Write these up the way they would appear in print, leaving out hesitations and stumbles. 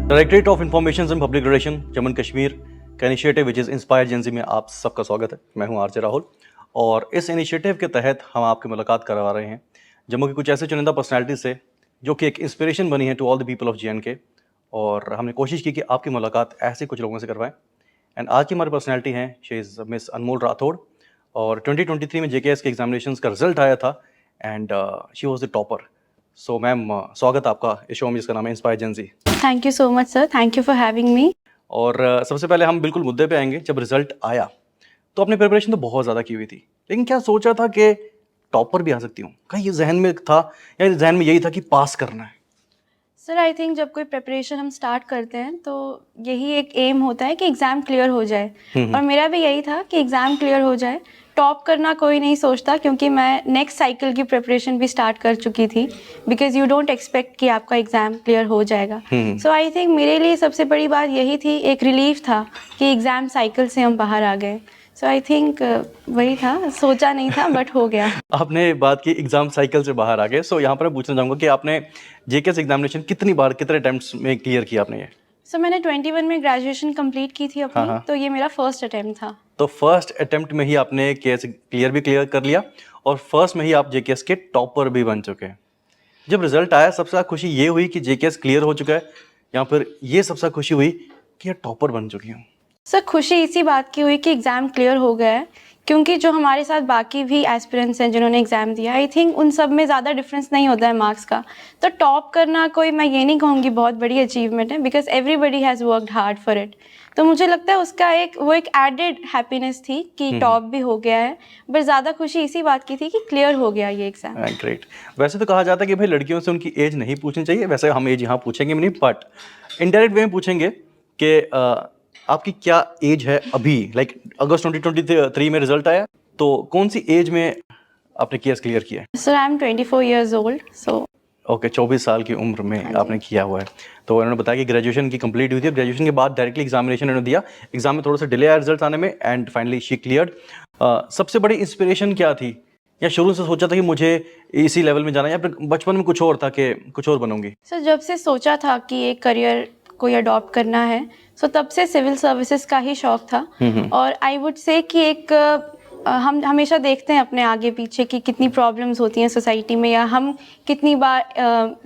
Directorate of information and public relation Jammu Kashmir का initiative which is inspire gen Z में आप सबका स्वागत है। मैं हूं आरजे राहुल और इस इनिशिएटिव के तहत हम आपकी मुलाकात करवा रहे हैं जम्मू की कुछ ऐसे चुनिंदा पर्सनैलिटी से जो कि एक इंस्पिरेशन बनी है to all the people of JNK, और हमने कोशिश की कि आपकी मुलाकात ऐसे कुछ लोगों से करवाएं। एंड आज की हमारी पर्सनैलिटी हैं शी इज़ मिस अनमोल राठौड़, और 2023 में JKS के एग्जामिनेशंस का रिजल्ट आया था and she was the topper. So ma'am, स्वागत आपका इस शो में जिसका नाम है inspire Gen Z. Thank you so much sir, thank you for having me. और सबसे पहले हम बिल्कुल मुद्दे पे आएंगे। जब रिजल्ट आया तो आपने प्रिपरेशन तो बहुत ज़्यादा की हुई थी, लेकिन क्या सोचा था कि टॉपर भी आ सकती हूँ? कहीं ये जहन में था या जहन में यही था कि पास करना है? सर आई थिंक जब कोई प्रिपरेशन हम स्टार्ट करते हैं तो यही एक एम होता है कि एग्ज़ाम क्लियर हो जाए, और मेरा भी यही था कि एग्ज़ाम क्लियर हो जाए। टॉप करना कोई नहीं सोचता, क्योंकि मैं नेक्स्ट साइकिल की प्रिपरेशन भी स्टार्ट कर चुकी थी, बिकॉज यू डोंट एक्सपेक्ट कि आपका एग्ज़ाम क्लियर हो जाएगा। सो आई थिंक मेरे लिए सबसे बड़ी बात यही थी, एक रिलीफ था कि एग्ज़ाम साइकिल से हम बाहर आ गए। सो आई थिंक वही था, सोचा नहीं था बट हो गया। आपने बात की एग्जाम साइकिल से बाहर आ गए, सो यहाँ पर मैं पूछना चाहूँगा कि आपने JKS एग्जामिनेशन कितनी बार, कितने अटेम्प्ट्स में क्लियर किया आपने ये? सो मैंने 21 में ग्रेजुएशन कंप्लीट की थी अपनी, तो ये मेरा फर्स्ट अटेम्प्ट था। तो फर्स्ट अटेम्प्ट में ही आपने केस क्लियर कर लिया और फर्स्ट में ही आप JKS के टॉपर भी बन चुके हैं। जब रिजल्ट आया सबसे ज़्यादा खुशी ये हुई कि JKS क्लियर हो चुका है, या फिर ये सबसे ज़्यादा खुशी हुई कि यार टॉपर बन चुकी हूँ? सर खुशी इसी बात की हुई कि एग्ज़ाम क्लियर हो गया है, क्योंकि जो हमारे साथ बाकी भी एस्पिरेंट्स हैं जिन्होंने एग्ज़ाम दिया, आई थिंक उन सब में ज़्यादा डिफरेंस नहीं होता है मार्क्स का। तो टॉप करना कोई, मैं ये नहीं कहूँगी बहुत बड़ी अचीवमेंट है, because everybody has worked hard for it. तो मुझे लगता है उसका एक एडेड हैप्पीनेस थी कि टॉप भी हो गया है, बट ज़्यादा खुशी इसी बात की थी कि क्लियर हो गया ये एग्ज़ाम। ग्रेट। वैसे तो कहा जाता है कि भाई लड़कियों से उनकी एज नहीं पूछनी चाहिए, वैसे हम एज यहाँ पूछेंगे भी नहीं, बट इनडायरेक्ट वे में पूछेंगे कि आपकी क्या एज है अभी? लाइक अगस्त 2023 में रिजल्ट आया, तो कौन सी एज में आपने केस क्लियर किया है? Sir I am 24 years old. So okay, 24 साल की उम्र में आपने किया हुआ है। तो उन्होंने बताया कि ग्रेजुएशन की कंप्लीट हुई थी, ग्रेजुएशन के बाद डायरेक्टली एग्जामिनेशन उन्होंने दिया, एग्जाम में थोड़ा सा डिले आया रिजल्ट आने में एंड फाइनली शी क्लियर्ड। सबसे बड़ी इंस्पिरेशन क्या थी, या शुरू से सोचा था कि मुझे इसी लेवल में जाना है, या फिर बचपन में कुछ और था कि कुछ और बनूंगी? सर जब से सोचा था कि एक करियर कोई अडॉप्ट करना है, सो तब से सिविल सर्विसेज का ही शौक था। और आई वुड से कि एक हम हमेशा देखते हैं अपने आगे पीछे कि कितनी प्रॉब्लम्स होती हैं सोसाइटी में, या हम कितनी बार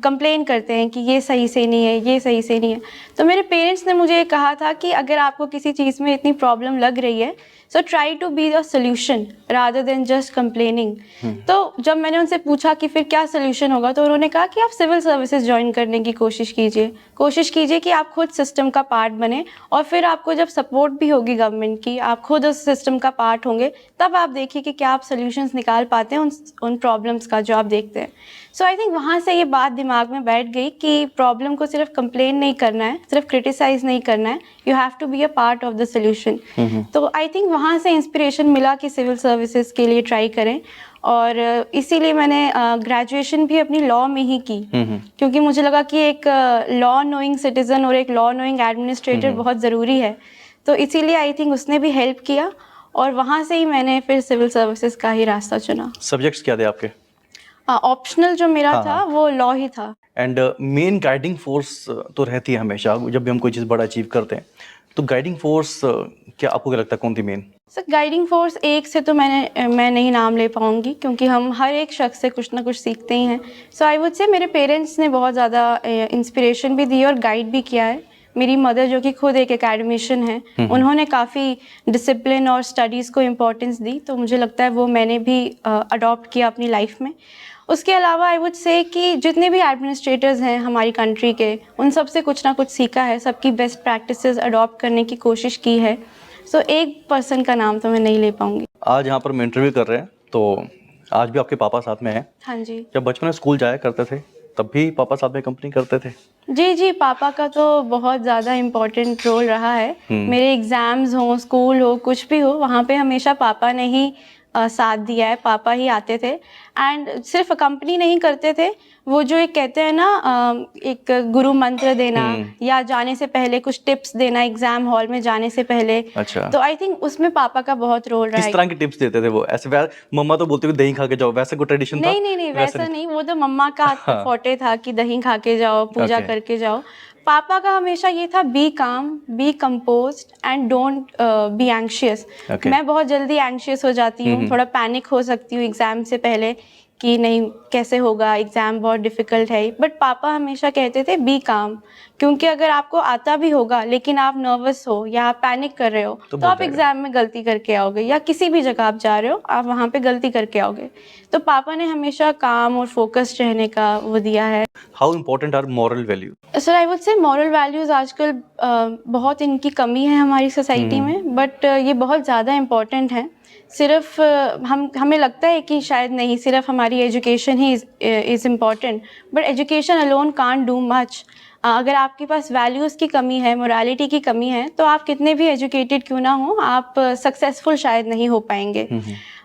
कंप्लेन करते हैं कि ये सही से नहीं है, ये सही से नहीं है। तो मेरे पेरेंट्स ने मुझे ये कहा था कि अगर आपको किसी चीज़ में इतनी प्रॉब्लम लग रही है, so try to be the solution rather than just complaining. तो जब मैंने उनसे पूछा कि फिर क्या सोल्यूशन होगा, तो उन्होंने कहा कि आप सिविल सर्विसेज ज्वाइन करने की कोशिश कीजिए कि आप खुद सिस्टम का पार्ट बने, और फिर आपको जब सपोर्ट भी होगी गवर्नमेंट की, आप खुद उस सिस्टम का पार्ट होंगे, तब आप देखिए कि क्या आप सोल्यूशंस निकाल पाते हैं उन प्रॉब्लम्स का जो आप देखते हैं। सो आई थिंक वहाँ से ये बात दिमाग में बैठ गई कि प्रॉब्लम को सिर्फ कंप्लेन नहीं करना है, सिर्फ क्रिटिसाइज नहीं करना है, you have to be a part of the solution. तो आई थिंक वहाँ से इंस्पिरेशन मिला कि सिविल सर्विसेज के लिए ट्राई करें, और इसीलिए मैंने ग्रेजुएशन भी अपनी लॉ में ही की, क्योंकि मुझे लगा कि एक लॉ नोइंग सिटीज़न और एक लॉ नोइंग एडमिनिस्ट्रेटर बहुत ज़रूरी है। तो इसीलिए आई थिंक उसने भी हेल्प किया, और वहाँ से ही मैंने फिर सिविल सर्विसेज का ही रास्ता चुना। सब्जेक्ट्स क्या थे आपके? ऑप्शनल जो मेरा था वो लॉ ही था। एंड मेन गाइडिंग फोर्स तो रहती है हमेशा जब भी हम कोई चीज़ बड़ा अचीव करते हैं, तो गाइडिंग फोर्स क्या आपको क्या लगता है कौन थी मेन? सर गाइडिंग फोर्स एक से तो मैं नहीं नाम ले पाऊँगी, क्योंकि हम हर एक शख्स से कुछ ना कुछ सीखते ही हैं। सो आई वुड से मेरे पेरेंट्स ने बहुत ज़्यादा इंस्पिरेशन भी दी और गाइड भी किया है। मेरी मदर जो कि खुद एक एकेडमिशियन है, उन्होंने काफ़ी डिसिप्लिन और स्टडीज़ को इम्पोर्टेंस दी, तो मुझे लगता है वो मैंने भी अडॉप्ट किया अपनी लाइफ में। उसके अलावा आई वुड से कि जितने भी एडमिनिस्ट्रेटर्स हैं हमारी कंट्री के, उन सब से कुछ ना कुछ सीखा है, सबकी बेस्ट प्रैक्टिसेस अडॉप्ट करने की कोशिश की है। सो एक पर्सन का नाम तो मैं नहीं ले पाऊंगी। आज यहाँ पर हम इंटरव्यू कर रहे हैं, तो आज भी आपके पापा साथ में हैं? हाँ जी। जब बचपन में स्कूल जाया करते थे तब भी पापा साथ में कंपनी करते थे? जी, पापा का तो बहुत ज़्यादा इम्पोर्टेंट रोल रहा है। मेरे एग्ज़ाम्स हों, स्कूल हो, कुछ भी हो, वहाँ पे हमेशा पापा ने ही साथ दिया है, पापा ही आते थे। एंड सिर्फ कंपनी नहीं करते थे, वो जो एक कहते हैं ना एक गुरु मंत्र देना, या जाने से पहले कुछ टिप्स देना एग्जाम हॉल में जाने से पहले। अच्छा। तो आई थिंक उसमें पापा का बहुत रोल रहा है। किस तरह की टिप्स देते थे वो? ऐसे मम्मा तो बोलती थी दही खा के जाओ, वैसे कोई ट्रेडिशन था? नहीं, वैसा नहीं, वो तो मम्मा का फॉर्टे था कि दही खा के जाओ, पूजा करके जाओ। पापा का हमेशा ये था, be calm, be composed and don't be anxious. Okay. मैं बहुत जल्दी एंग्शियस हो जाती हूँ, थोड़ा पैनिक हो सकती हूँ एग्ज़ाम से पहले कि नहीं कैसे होगा, एग्ज़ाम बहुत डिफ़िकल्ट है। बट पापा हमेशा कहते थे बी काम, क्योंकि अगर आपको आता भी होगा लेकिन आप नर्वस हो या आप पैनिक कर रहे हो तो तो भूल आप जाएगा। एग्ज़ाम में गलती करके आओगे, या किसी भी जगह आप जा रहे हो आप वहाँ पे गलती करके आओगे। तो पापा ने हमेशा काम और फोकस्ड रहने का वो दिया है। How important are moral value? Sir I would say moral values आजकल बहुत इनकी कमी है हमारी सोसाइटी में, बट ये बहुत ज़्यादा इम्पोर्टेंट है। सिर्फ हमें लगता है कि शायद नहीं, सिर्फ हमारी education he is important, but education alone can't do much. अगर आपके पास वैल्यूज़ की कमी है, मोरालिटी की कमी है, तो आप कितने भी एजुकेटेड क्यों ना हो, आप सक्सेसफुल शायद नहीं हो पाएंगे।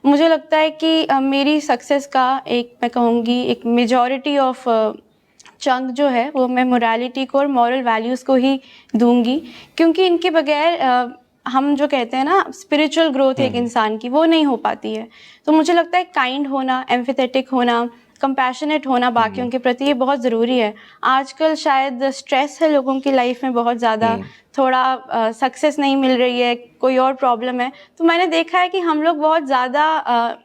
मुझे लगता है कि मेरी सक्सेस का एक, मैं कहूँगी, एक मेजॉरिटी ऑफ चंक जो है वो मैं मोरालिटी को और मॉरल वैल्यूज़ को ही दूंगी, क्योंकि इनके बगैर हम जो कहते हैं ना स्पिरिचुअल ग्रोथ एक इंसान की, वो नहीं हो पाती है। तो मुझे लगता है काइंड होना, एम्फेथेटिक होना, कंपैशनेट होना बाकियों के प्रति, ये बहुत ज़रूरी है। आजकल शायद स्ट्रेस है लोगों की लाइफ में बहुत ज़्यादा, थोड़ा सक्सेस नहीं मिल रही है, कोई और प्रॉब्लम है, तो मैंने देखा है कि हम लोग बहुत ज़्यादा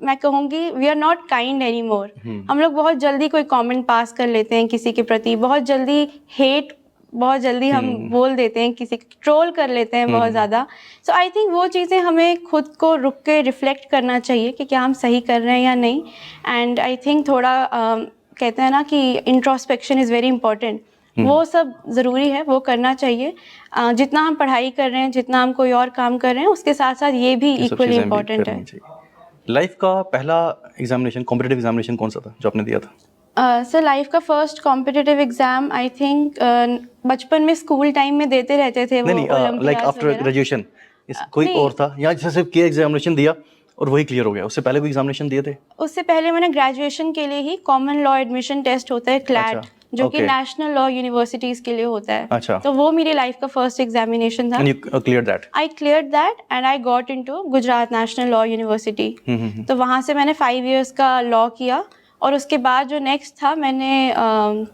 मैं कहूँगी we are not kind any more. हम लोग बहुत जल्दी कोई कमेंट पास कर लेते हैं किसी के प्रति, बहुत जल्दी हेट, बहुत जल्दी हम बोल देते हैं, किसी ट्रोल कर लेते हैं बहुत ज़्यादा। सो आई थिंक वो चीज़ें हमें खुद को रुक के रिफ्लेक्ट करना चाहिए कि क्या हम सही कर रहे हैं या नहीं। एंड आई थिंक थोड़ा कहते हैं ना कि इंट्रोस्पेक्शन इज़ वेरी इंपॉर्टेंट, वो सब ज़रूरी है, वो करना चाहिए। जितना हम पढ़ाई कर रहे हैं, जितना हम कोई और काम कर रहे हैं, उसके साथ साथ ये भी इक्वली इम्पॉर्टेंट है। लाइफ का पहला एग्जामिनेशन, कॉम्पिटिटिव एग्जामिनेशन कौन सा था जो आपने दिया था? सर लाइफ का first competitive exam I think बचपन में स्कूल टाइम में देते रहते थे वो, नहीं, लाइक ओलंपियाड्स आफ्टर वगैरह। ग्रेजुएशन कोई नहीं। और था या जैसे सिर्फ किया एग्जामिनेशन दिया और वही क्लियर हो गया? उससे पहले कोई एग्जामिनेशन दिए थे? उससे पहले मैंने ग्रेजुएशन के लिए ही कॉमन लॉ एडमिशन टेस्ट होता है, क्लैट, अच्छा, जो कि okay. नेशनल लॉ यूनिवर्सिटीज़ के लिए होता है। अच्छा। तो वो मेरी लाइफ का फर्स्ट एग्जामिनेशन था। And you clear that? I clear that and I got into Gujarat national law university. तो वहाँ से मैंने 5 इयर्स का लॉ किया, और उसके बाद जो नेक्स्ट था, मैंने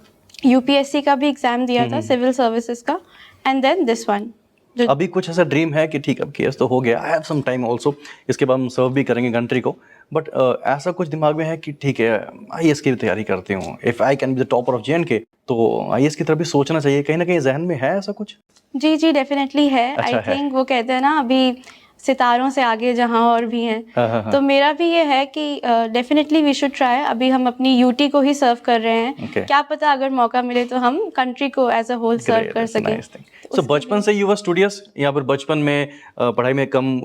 यूपीएससी का भी एग्ज़ाम दिया था, सिविल सर्विसेज का, एंड देन दिस वन। अभी कुछ ऐसा ड्रीम है कि ठीक अब केस तो हो गया, I have some time also, इसके बाद हम सर्व भी करेंगे कंट्री को, बट ऐसा कुछ दिमाग में है कि ठीक है आईएएस की तैयारी करती हूँ, if I can be the topper of JNK, तो आईएएस की तरफ भी सोचना चाहिए, कहीं ना कहीं जहन में है ऐसा कुछ? जी जी, डेफिनेटली है। अच्छा आई है। थिंक वो कहते हैं ना, अभी सितारों से आगे जहाँ और भी हैं। हाँ। तो मेरा भी ये है कि डेफिनेटली वी शुड ट्राई। अभी हम अपनी यूटी को ही सर्व कर रहे हैं। Okay. क्या पता अगर मौका मिले तो हम कंट्री को एज अ होल सर्व कर सकें। सो बचपन से यू वर स्टूडियस, या फिर बचपन में पढ़ाई में कम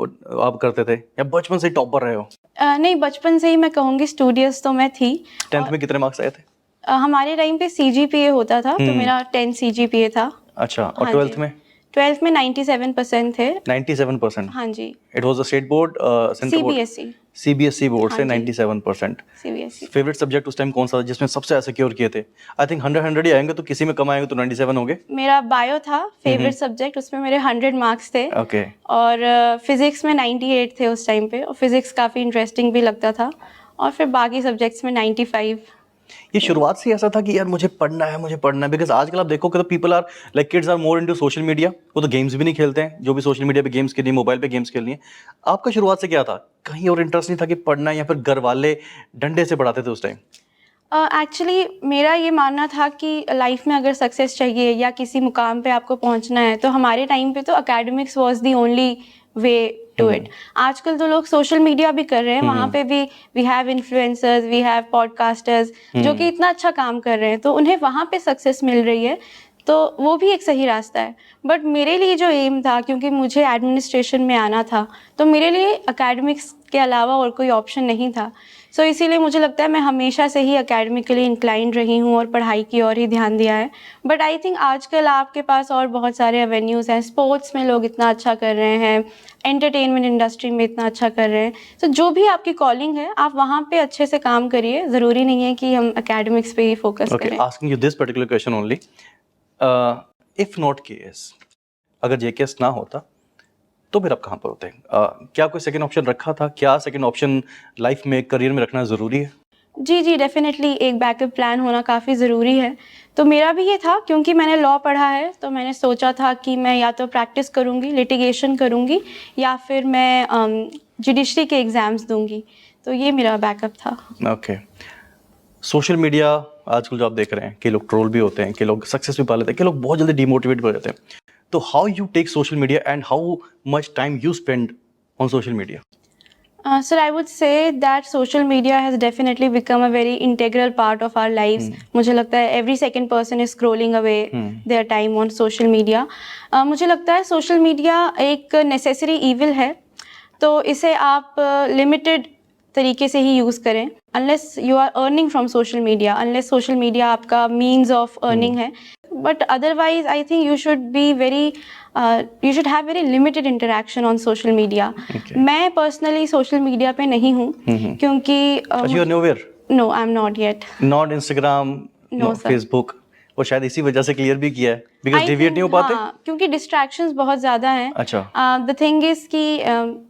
आप करते थे, या बचपन से टॉपर रहे हो? नहीं, बचपन से ही मैं कहूँगी स्टूडियस तो मैं थी। 10th में कितने मार्क्स आए थे? हमारे टाइम पे सीजीपीए होता था, तो मेरा 10 सीजीपीए था। अच्छा, और हाँ 12th जी। में? 12th में 97% थे। 97%? हाँ जी। It was a state board, central board? CBSE. CBSE board से हाँ जी। 97%। सीबीएसई। फेवरेट सब्जेक्ट उस टाइम कौन सा था जिसमें सबसे ज़्यादा सिक्योर किए थे? आई थिंक 100 ही आएंगे, तो किसी में कम आएंगे तो 97 होंगे। मेरा बायो था फेवरेट सब्जेक्ट, उसमें मेरे 100 मार्क्स थे। ओके। और फिजिक्स में 98 थे उस टाइम पे, और फिजिक्स काफ़ी इंटरेस्टिंग भी लगता था। और फिर बाकी सब्जेक्ट्स में 95। ये शुरुआत से ऐसा था कि यार मुझे पढ़ना है, बिकॉज आजकल आप देखोगे तो people are like kids are more into social media, वो तो गेम्स भी नहीं खेलते हैं, जो भी सोशल मीडिया पे गेम्स खेलनी है, मोबाइल पे गेम्स खेलनी है। आपका शुरुआत से क्या था? कहीं और इंटरेस्ट नहीं था कि पढ़ना है, या फिर घर वाले डंडे से पढ़ाते थे उस टाइम? एक्चुअली मेरा ये मानना था कि लाइफ में अगर सक्सेस चाहिए या किसी मुकाम पे आपको पहुंचना है, तो हमारे टाइम पे तो academics was the only way to it. आजकल तो लोग सोशल मीडिया भी कर रहे हैं, वहाँ पे भी we have influencers, we have podcasters जो कि इतना अच्छा काम कर रहे हैं, तो उन्हें वहाँ पे सक्सेस मिल रही है, तो वो भी एक सही रास्ता है। बट मेरे लिए जो एम था, क्योंकि मुझे एडमिनिस्ट्रेशन में आना था, तो मेरे लिए एकेडमिक्स के अलावा और कोई ऑप्शन नहीं था। सो इसीलिए मुझे लगता है मैं हमेशा से ही एकेडमिकली इंक्लाइंड रही हूँ और पढ़ाई की ओर ही ध्यान दिया है। बट आई थिंक आजकल आपके पास और बहुत सारे एवेन्यूज़ हैं, स्पोर्ट्स में लोग इतना अच्छा कर रहे हैं, एंटरटेनमेंट इंडस्ट्री में इतना अच्छा कर रहे हैं। सो जो भी आपकी कॉलिंग है, आप वहाँ पे अच्छे से काम करिए, ज़रूरी नहीं है कि हम एकेडमिक्स पे ही फोकस करें। Asking you this particular question only, if not case, अगर ये केस ना होता तो फिर आप कहाँ पर होते? क्या कोई सेकंड ऑप्शन रखा था? क्या सेकंड ऑप्शन लाइफ में, करियर में रखना ज़रूरी है? जी, जी, डेफ़िनेटली एक बैकअप प्लान होना काफ़ी ज़रूरी है। तो मेरा भी ये था, क्योंकि मैंने लॉ पढ़ा है, तो मैंने सोचा था कि मैं या तो प्रैक्टिस करूँगी, लिटिगेशन करूँगी, या फिर मैं जुडिशरी के एग्ज़ाम्स दूँगी। तो ये मेरा बैकअप था। ओके। सोशल मीडिया आजकल जो आप देख रहे हैं कि लोग ट्रोल भी होते हैं, कि लोग सक्सेस भी पा लेते हैं, कि लोग बहुत जल्दी डिमोटिवेट भी हो जाते हैं। तो how you take social media and how much time you spend on social media? Sir, I would say that social media has definitely become a very integral part of our lives. मुझे लगता है every second person is scrolling away their time on social media. मुझे लगता है social media एक necessary evil है, तो इसे आप limited तरीके से ही यूज़ करें. Unless you are earning from social media, unless social media आपका means of earning है, but otherwise I think you should be very you should have very limited interaction on social media. Okay. मैं personally social media पे नहीं हूँ, क्योंकि अच्छा, you are nowhere? no, I'm not yet. Not Instagram, No, not sir. Facebook, और शायद इसी वजह से क्लियर भी किया है बिकॉज I डिविएट think, नहीं हो पाते। हाँ, क्योंकि distractions बहुत ज़्यादा हैं. अच्छा। The thing is कि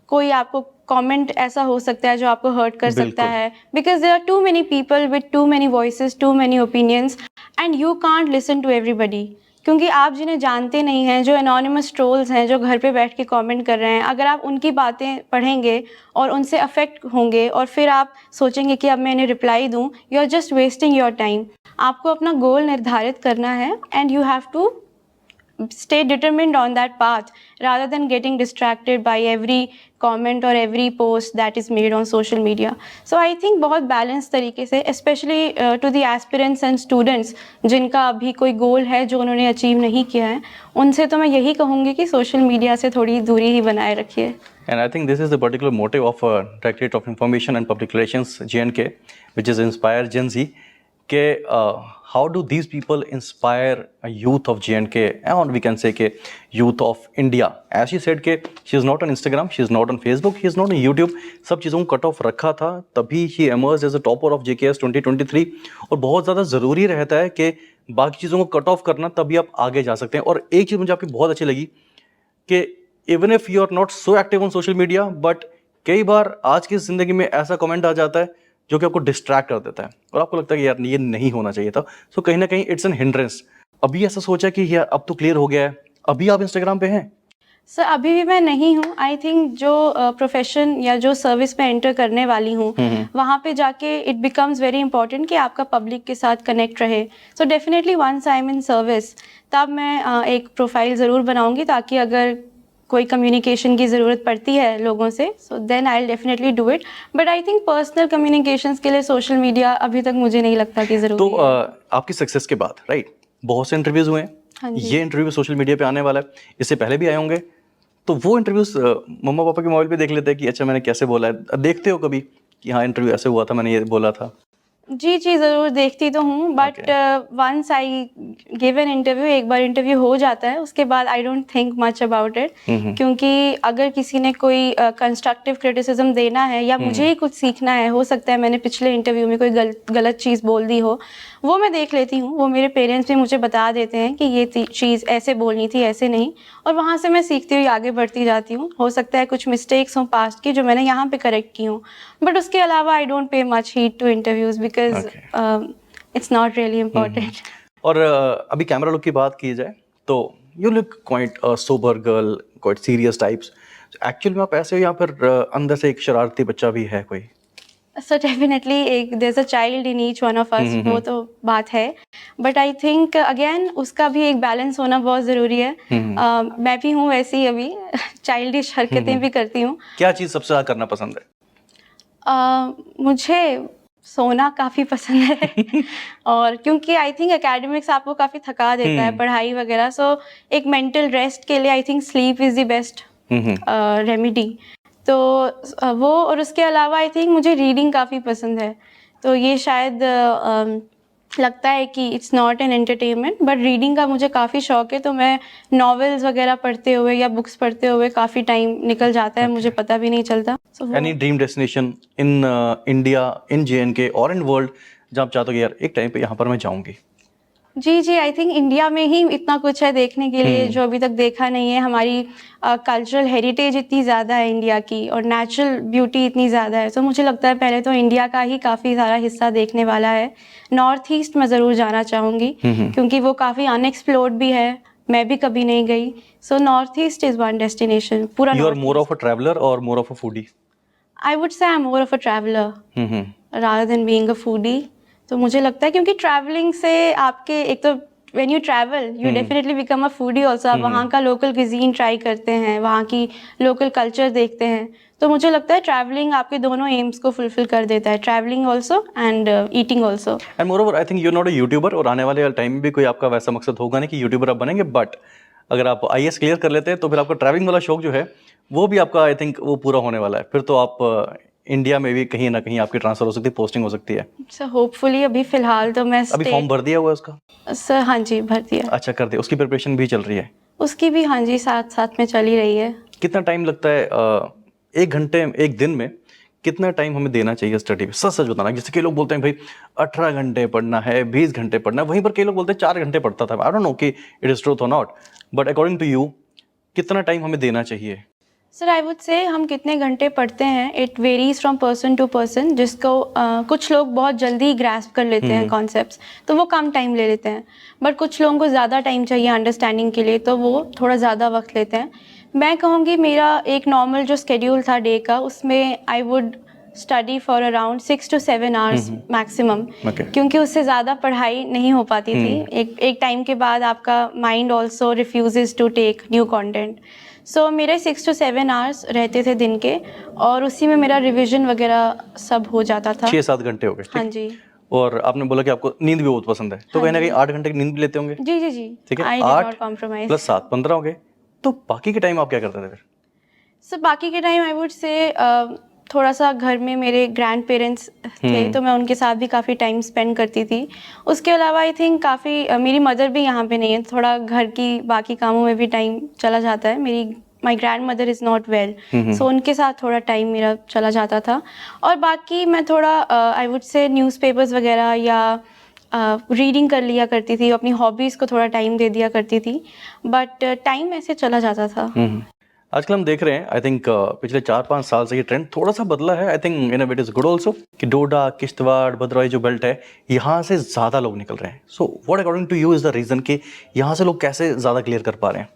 कोई आपको कमेंट ऐसा हो सकता है जो आपको हर्ट कर सकता बिल्कुल। है, because there are too many people with too many voices, too many opinions, and you can't listen to everybody. क्योंकि आप जिन्हें जानते नहीं हैं, जो एनोनिमस ट्रोल्स हैं, जो घर पे बैठ के कमेंट कर रहे हैं, अगर आप उनकी बातें पढ़ेंगे और उनसे अफेक्ट होंगे और फिर आप सोचेंगे कि अब मैं इन्हें रिप्लाई दूं, you are just wasting your time. आपको अपना गोल निर्धारित करना है, and you have to stay determined on that path rather than getting distracted by every comment or every post that is made on social media. So I think बहुत balanced तरीके से, especially to the aspirants and students जिनका अभी कोई goal है जो उन्होंने achieve नहीं किया है, उनसे तो मैं यही कहूँगी कि social media से थोड़ी दूरी ही बनाए रखिए. And I think this is the particular motive of Directorate of Information and Public Relations (JNK), which is Inspire Gen Z. के how do these people inspire a youth of JNK, and we can say के youth of India? As she said के she is not on Instagram, she is not on Facebook, she is not on YouTube. सब चीज़ों को cut off रखा था, तभी she emerged as a topper of JKS 2023. और बहुत ज़्यादा ज़रूरी रहता है कि बाकी चीज़ों को कट ऑफ करना, तभी आप आगे जा सकते हैं. और एक चीज़ मुझे आपकी बहुत अच्छी लगी कि even if you are not so active on social media, but कई बार आज की ज़िंदगी में ऐसा कमेंट आ जाता है जो कि आपको डिस्ट्रैक्ट कर देता है और आपको लगता है कि यार ये नहीं होना चाहिए था. सो कहीं ना कहीं इट्स एन हिंड्रेंस. अभी ऐसा सोचा कि यार अब तो क्लियर हो गया है, अभी आप इंस्टाग्राम पे हैं? सर, अभी भी मैं नहीं हूँ. आई थिंक जो प्रोफेशन या जो सर्विस में एंटर करने वाली हूँ, वहाँ पे जाके इट बिकम्स वेरी इंपॉर्टेंट कि आपका पब्लिक के साथ कनेक्ट रहे. So definitely once I am in service, तब मैं एक प्रोफाइल ज़रूर बनाऊँगी, ताकि अगर कोई कम्युनिकेशन की ज़रूरत पड़ती है लोगों से, so then I will definitely do it. But I think personal communications के लिए सोशल मीडिया अभी तक मुझे नहीं लगता कि ज़रूरी तो है. आपकी सक्सेस के बाद राइट बहुत से इंटरव्यूज हुए हैं. हाँ जी. ये इंटरव्यू सोशल मीडिया पे आने वाला है, इससे पहले भी आए होंगे. तो वो इंटरव्यूज मम्मा पापा के मोबाइल पे देख लेते हैं कि अच्छा मैंने कैसे बोला है. देखते हो कभी कि हाँ इंटरव्यू ऐसे हुआ था, मैंने ये बोला था? जी, जी, ज़रूर देखती तो हूँ, but once I give an interview, एक बार इंटरव्यू हो जाता है, उसके बाद I don't think much about it. क्योंकि अगर किसी ने कोई कंस्ट्रक्टिव क्रिटिसिज्म देना है या मुझे ही कुछ सीखना है, हो सकता है मैंने पिछले इंटरव्यू में कोई गलत चीज़ बोल दी हो, वो मैं देख लेती हूँ. वो मेरे पेरेंट्स भी मुझे बता देते हैं कि ये चीज़ ऐसे बोलनी थी, ऐसे नहीं, और वहाँ से मैं सीखती हुई आगे बढ़ती जाती हूँ. हो सकता है कुछ मिस्टेक्स हों पास्ट की जो मैंने यहाँ पे करेक्ट की हूँ, बट उसके अलावा I don't pay much heed to interviews because it's not really important. और अभी कैमरा लुक की बात की जाए तो you look quite sober girl, quite serious types. Actually में आप ऐसे हो या फिर अंदर से एक शरारती बच्चा भी है कोई? सो डेफिनेटली एक there is a child in each one of us, वो तो बात है. बट आई थिंक अगेन उसका भी एक बैलेंस होना बहुत ज़रूरी है. मैं भी हूँ वैसी, अभी चाइल्डिश हरकतें भी करती हूँ. क्या चीज़ सबसे ज़्यादा करना पसंद है? मुझे सोना काफ़ी पसंद है और क्योंकि आई थिंक एकेडमिक्स आपको काफ़ी थका देता है, पढ़ाई वगैरह. सो एक मेंटल रेस्ट के लिए I think sleep is the best remedy. तो वो, और उसके अलावा आई थिंक मुझे रीडिंग काफ़ी पसंद है. तो ये शायद लगता है कि it's not an entertainment, but reading का मुझे काफ़ी शौक है. तो मैं नॉवेल्स वगैरह पढ़ते हुए या बुक्स पढ़ते हुए काफ़ी टाइम निकल जाता है, मुझे पता भी नहीं चलता. Any dream destination in India, in JNK और इन वर्ल्ड जहाँ आप चाहते हो कि यार एक टाइम पे यहाँ पर मैं जाऊँगी? जी, जी, आई थिंक इंडिया में ही इतना कुछ है देखने के लिए जो अभी तक देखा नहीं है। हमारी कल्चरल हेरिटेज इतनी ज़्यादा है इंडिया की और नेचुरल ब्यूटी इतनी ज़्यादा है। तो मुझे लगता है पहले तो इंडिया का ही काफ़ी सारा हिस्सा देखने वाला है। नॉर्थ ईस्ट मैं ज़रूर जाना चाहूँगी क्योंकि वो काफ़ी अनएक्सप्लोर्ड भी है। मैं भी कभी नहीं गई। So north east is one destination, पूरा you are north more east. Of a traveller और more of a foodie? I would say I am more of a traveller rather than being a foodie. तो मुझे लगता है क्योंकि travelling से आपके एक तो when you travel you definitely become a foodie also. आप वहाँ का लोकल क्विजीन ट्राई करते हैं, वहाँ की लोकल कल्चर देखते हैं। तो मुझे लगता है ट्रैवलिंग आपके दोनों एम्स को फुलफिल कर देता है, travelling also and eating also. And more over I think you not a YouTuber, और आने वाले टाइम में भी कोई आपका वैसा मकसद होगा नहीं कि यूट्यूबर आप बनेंगे, बट अगर आप आईएएस क्लियर कर लेते हैं तो फिर आपका ट्रैवलिंग वाला शौक जो है वो भी आपका आई थिंक वो पूरा होने वाला है। फिर तो आप इंडिया में भी कहीं ना कहीं आपकी ट्रांसफर हो सकती है, पोस्टिंग हो सकती है। सर होपफुली अभी फिलहाल तो मैं अभी फॉर्म स्टेट। भर दिया हुआ है उसका? सर हाँ जी, भर दिया। अच्छा, कर दिया, उसकी प्रिपरेशन भी चल रही है? उसकी भी हाँ जी साथ साथ में चली रही है। कितना टाइम लगता है एक घंटे एक दिन में कितना टाइम हमें देना चाहिए स्टडी पे? सच सच बताना। जैसे कई लोग बोलते हैं भाई 18 घंटे पढ़ना है, 20 घंटे पढ़ना है, वहीं पर कई लोग बोलते हैं 4 घंटे पढ़ता था। आई डोंट नो कि इट इज ट्रूथ और not, but according to you कितना टाइम हमें देना चाहिए? सर आई वुड से हम कितने घंटे पढ़ते हैं it varies from person to person. जिसको कुछ लोग बहुत जल्दी ग्रास्प कर लेते हैं कॉन्सेप्ट्स, तो वो कम टाइम ले लेते हैं। बट कुछ लोगों को ज़्यादा टाइम चाहिए अंडरस्टैंडिंग के लिए, तो वो थोड़ा ज़्यादा वक्त लेते हैं। मैं कहूँगी मेरा एक नॉर्मल जो स्केड्यूल था डे का, उसमें I would study for around 6 to 7 hours maximum. Okay. क्योंकि उससे ज़्यादा पढ़ाई नहीं हो पाती थी। एक टाइम के बाद आपका mind also refuses to take new content. So मेरे 6 to 7 आवर्स रहते थे दिन के, और उसी में मेरा रिविजन वगैरह सब हो जाता था। 6-7 घंटे हो गए, हाँ ठीक। जी। और आपने बोला कि आपको नींद भी बहुत पसंद है, तो हाँ कहीं ना कहीं जी। 8 घंटे की नींद भी लेते होंगे? जी जी जी, ठीक है, I did 8 not compromise. Plus 7 15 हो गए। तो बाकी के टाइम आप क्या करते थे फिर? सो बाकी के टाइम आई वुड से थोड़ा सा घर में मेरे ग्रैंड पेरेंट्स थे, तो मैं उनके साथ भी काफ़ी टाइम स्पेंड करती थी। उसके अलावा आई थिंक काफ़ी मेरी मदर भी यहाँ पे नहीं है, थोड़ा घर की बाकी कामों में भी टाइम चला जाता है। मेरी my grandmother is not well, so उनके साथ थोड़ा टाइम मेरा चला जाता था। और बाकी मैं थोड़ा आई वुड से न्यूज़पेपर्स वगैरह या रीडिंग कर लिया करती थी, अपनी हॉबीज़ को थोड़ा टाइम दे दिया करती थी। बट टाइम ऐसे चला जाता था। आजकल हम देख रहे हैं आई थिंक पिछले 4-5 साल से ये ट्रेंड थोड़ा सा बदला है। I think in a way it is good also कि डोडा, किश्तवाड़, भद्रवाही जो बेल्ट है यहाँ से ज़्यादा लोग निकल रहे हैं। So what according to you is the reason कि यहाँ से लोग कैसे ज़्यादा क्लियर कर पा रहे हैं?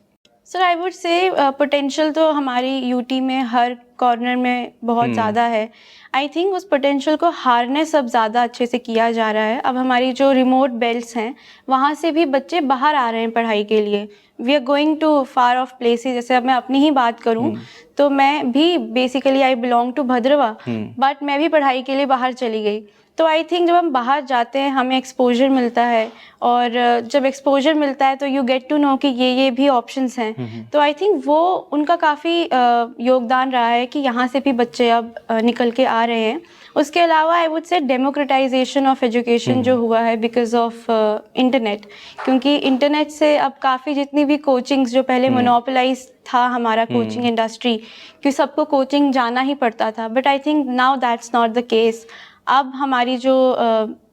सर आई वुड से पोटेंशियल तो हमारी यूटी में हर कॉर्नर में बहुत ज़्यादा है। आई थिंक उस पोटेंशियल को हार्नेस अब ज़्यादा अच्छे से किया जा रहा है। अब हमारी जो रिमोट बेल्ट्स हैं वहाँ से भी बच्चे बाहर आ रहे हैं पढ़ाई के लिए। We are going to far off places. जैसे अब मैं अपनी ही बात करूँ तो मैं भी basically I belong to Bhaderwah, but मैं भी पढ़ाई के लिए बाहर चली गई। तो आई थिंक जब हम बाहर जाते हैं हमें एक्सपोजर मिलता है, और जब एक्सपोजर मिलता है तो यू गेट टू नो कि ये भी ऑप्शंस हैं। तो आई थिंक वो उनका काफ़ी योगदान रहा है कि यहाँ से भी बच्चे अब निकल के आ रहे हैं। उसके अलावा आई वुड से डेमोक्रेटाइजेशन ऑफ एजुकेशन जो हुआ है बिकॉज ऑफ इंटरनेट। क्योंकि इंटरनेट से अब काफ़ी जितनी भी कोचिंग्स जो पहले मोनोपोलाइज था हमारा कोचिंग इंडस्ट्री, कि सबको कोचिंग जाना ही पड़ता था, but I think now that's not the case. अब हमारी जो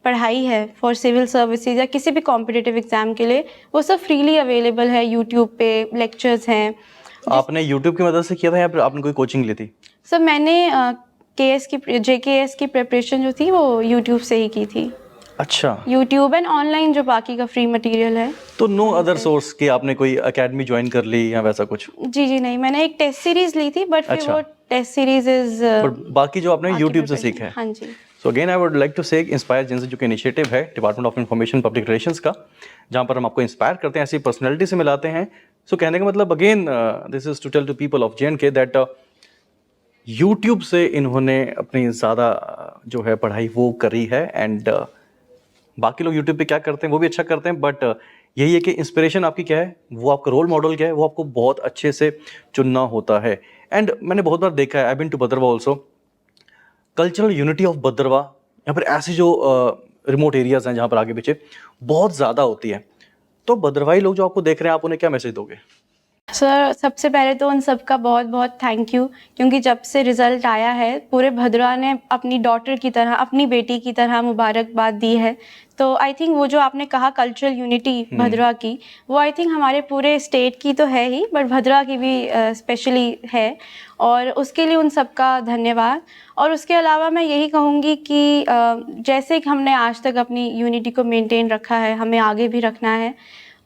पढ़ाई है फॉर सिविल सर्विसेज या किसी भी कॉम्पिटिटिव एग्जाम के लिए वो सब फ्रीली अवेलेबल है। यूट्यूब पे लेक्चर्स हैं। आपने यूट्यूब की मदद से किया था या फिर आपने कोई कोचिंग ली थी? सर मैंने JKS की प्रिपरेशन जो थी वो यूट्यूब से ही की थी। अच्छा, यूट्यूब एंड ऑनलाइन जो बाकी का फ्री मटेरियल है। तो नो अदर सोर्स कि आपने कोई एकेडमी ज्वाइन कर ली या वैसा कुछ? जी जी नहीं, मैंने एक टेस्ट सीरीज ली थी, बट फिर अच्छा। वो टेस्ट सीरीज इज बट बाकी जो आपने यूट्यूब से सीखा है। हाँ जी। So again I would like to say inspire gen Z जो कि इनिशिएटिव है department of information public relations का, जहाँ पर हम आपको इंस्पायर करते हैं, ऐसी पर्सनैलिटी से मिलाते हैं। सो कहने का मतलब again this is to tell to people of JNK that YouTube से इन्होंने अपनी ज़्यादा जो है पढ़ाई वो करी है। एंड बाकी लोग यूट्यूब पे क्या करते हैं वो भी अच्छा करते हैं, बट यही है कि इंस्पिरेशन आपकी क्या है, वो आपका रोल मॉडल क्या है, वो आपको बहुत अच्छे से चुनना होता है। एंड मैंने बहुत बार देखा है, I been to Bhaderwah also, cultural unity of Bhaderwah, यहाँ पर ऐसे जो रिमोट एरियाज हैं जहाँ पर आगे पीछे बहुत ज़्यादा होती है। तो भद्रवाही लोग जो आपको देख रहे हैं, आप उन्हें क्या मैसेज दोगे? सर सबसे पहले तो उन सबका बहुत बहुत थैंक यू, क्योंकि जब से रिज़ल्ट आया है पूरे भद्रा ने अपनी डॉटर की तरह, अपनी बेटी की तरह मुबारकबाद दी है। तो आई थिंक वो जो आपने कहा कल्चरल यूनिटी भद्रा की, वो आई थिंक हमारे पूरे स्टेट की तो है ही, बट भद्रा की भी स्पेशली है, और उसके लिए उन सबका धन्यवाद। और उसके अलावा मैं यही कहूँगी कि जैसे कि हमने आज तक अपनी यूनिटी को मेंटेन रखा है, हमें आगे भी रखना है।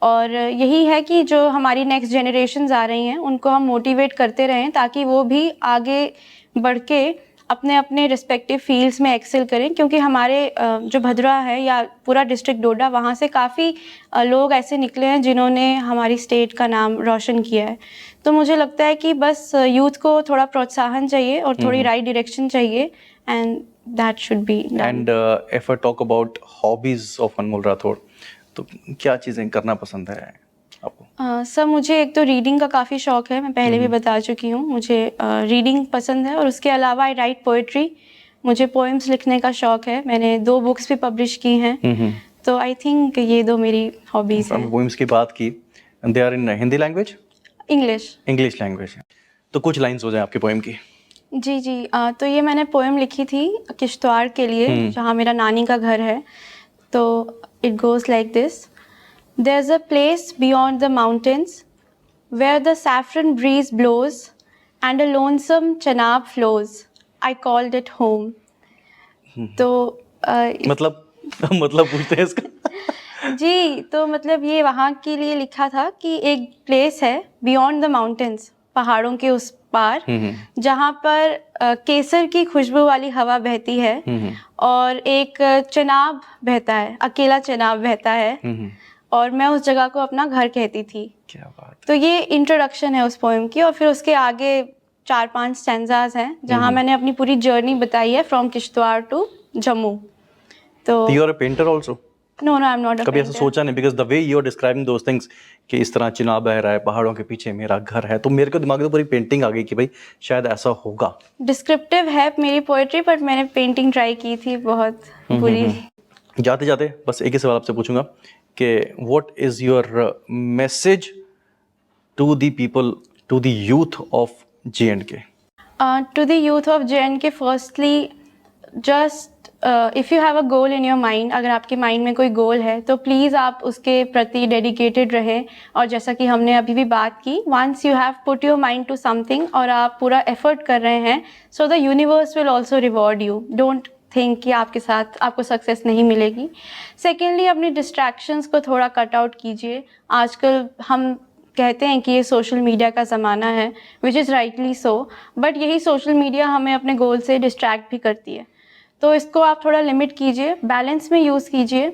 और यही है कि जो हमारी नेक्स्ट जनरेशन्स आ रही हैं उनको हम मोटिवेट करते रहें, ताकि वो भी आगे बढ़ के अपने अपने रिस्पेक्टिव फील्ड्स में एक्सेल करें, क्योंकि हमारे जो भद्रा है या पूरा डिस्ट्रिक्ट डोडा, वहाँ से काफ़ी लोग ऐसे निकले हैं जिन्होंने हमारी स्टेट का नाम रोशन किया है। तो मुझे लगता है कि बस यूथ को थोड़ा प्रोत्साहन चाहिए और थोड़ी राइट डायरेक्शन चाहिए, and that should be done. And if I talk about hobbies of Anmol Rathore, तो क्या चीज़ें करना पसंद है आपको? सर मुझे एक तो रीडिंग का काफ़ी शौक़ है, मैं पहले भी बता चुकी हूँ। मुझे रीडिंग पसंद है, और उसके अलावा आई राइट पोएट्री। मुझे पोएम्स लिखने का शौक़ है, मैंने 2 बुक्स भी पब्लिश की हैं। तो आई थिंक ये 2 मेरी हॉबीज़ हैं। पोएम्स की बात की, they are in Hindi language? English language है, तो कुछ लाइंस हो जाए आपकी पोएम की। जी जी, तो ये मैंने पोएम लिखी थी किश्तवाड़ के लिए, जहाँ मेरा नानी का घर है। तो it goes like this. There's a place beyond the mountains where the saffron breeze blows and a lonesome chenab flows. I called it home. तो मतलब पूछते हैं इसका। जी, तो मतलब ये वहाँ के लिए लिखा था कि एक प्लेस है बियॉन्ड द माउंटेन्स, पहाड़ों के उस पार, जहाँ पर केसर की खुशबू वाली हवा बहती है, और एक चिनाब बहता है, अकेला चिनाब बहता है, और मैं उस जगह को अपना घर कहती थी। क्या बात। तो ये इंट्रोडक्शन है उस पोएम की, और फिर उसके आगे 4-5 स्टैंजाज हैं जहाँ मैंने अपनी पूरी जर्नी बताई है फ्रॉम किश्तवाड़ टू जम्मू। तो you are a painter also? No I am not a कभी ऐसा सोचा नहीं? Because the way you are describing those things, कि इस तरह चिनाब बह रहा है, पहाड़ों के पीछे मेरा घर है, तो मेरे को दिमाग में पूरी पेंटिंग आ गई कि भाई शायद ऐसा होगा। डिस्क्रिप्टिव है मेरी पोएट्री, बट मैंने पेंटिंग ट्राई की थी, बहुत बुरी। जाते जाते बस एक ही सवाल आपसे पूछूंगा कि what is your message to the people, to the youth of J&K? To the youth of J&K, firstly, just if you have a goal in your mind, अगर आपके माइंड में कोई गोल है तो प्लीज़ आप उसके प्रति डेडिकेटेड रहें। और जैसा कि हमने अभी भी बात की, once you have put your mind to something और आप पूरा एफर्ट कर रहे हैं, so the universe will also reward you. Don't think कि आपके साथ आपको सक्सेस नहीं मिलेगी। सेकेंडली, अपनी डिस्ट्रैक्शंस को थोड़ा कट आउट कीजिए। आजकल हम कहते हैं कि ये सोशल मीडिया का ज़माना है, which is rightly so, but यही सोशल मीडिया हमें अपने गोल से डिस्ट्रैक्ट भी करती है। तो इसको आप थोड़ा लिमिट कीजिए, बैलेंस में यूज़ कीजिए।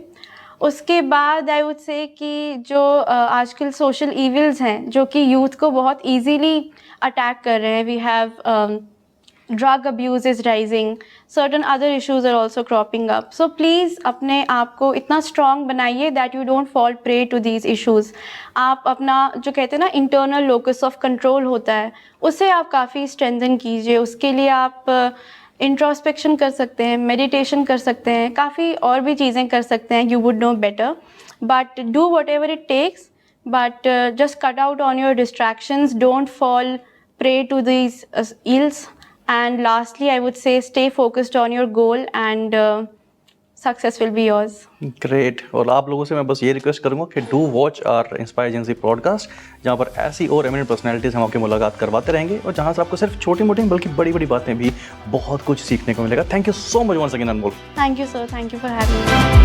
उसके बाद आई वुड से कि जो आजकल सोशल इविल्स हैं जो कि यूथ को बहुत इजीली अटैक कर रहे हैं, we have drug abuse is rising, certain other issues are also cropping up. So please अपने आप को इतना स्ट्रॉन्ग बनाइए that you don't fall prey to these issues. आप अपना जो कहते हैं ना इंटरनल लोकस ऑफ कंट्रोल होता है, उसे आप काफ़ी स्ट्रेंथन कीजिए। उसके लिए आप इंट्रोस्पेक्शन कर सकते हैं, मेडिटेशन कर सकते हैं, काफ़ी और भी चीज़ें कर सकते हैं, you would know better, but do whatever it takes, but just cut out on your distractions, don't fall prey to these ills, and lastly I would say stay focused on your goal and success will be yours. Great. और आप लोगों से मैं बस ये request करूंगा कि do watch our inspire agency podcast, जहाँ पर ऐसी और एमिनेंट पर्सनैलिटीज़ हम आपकी मुलाकात करवाते रहेंगे, और जहाँ से आपको सिर्फ छोटी मोटी बल्कि बड़ी बड़ी बातें भी बहुत कुछ सीखने को मिलेगा। Thank you so much once again Anmol. Thank you sir, thank you for having me.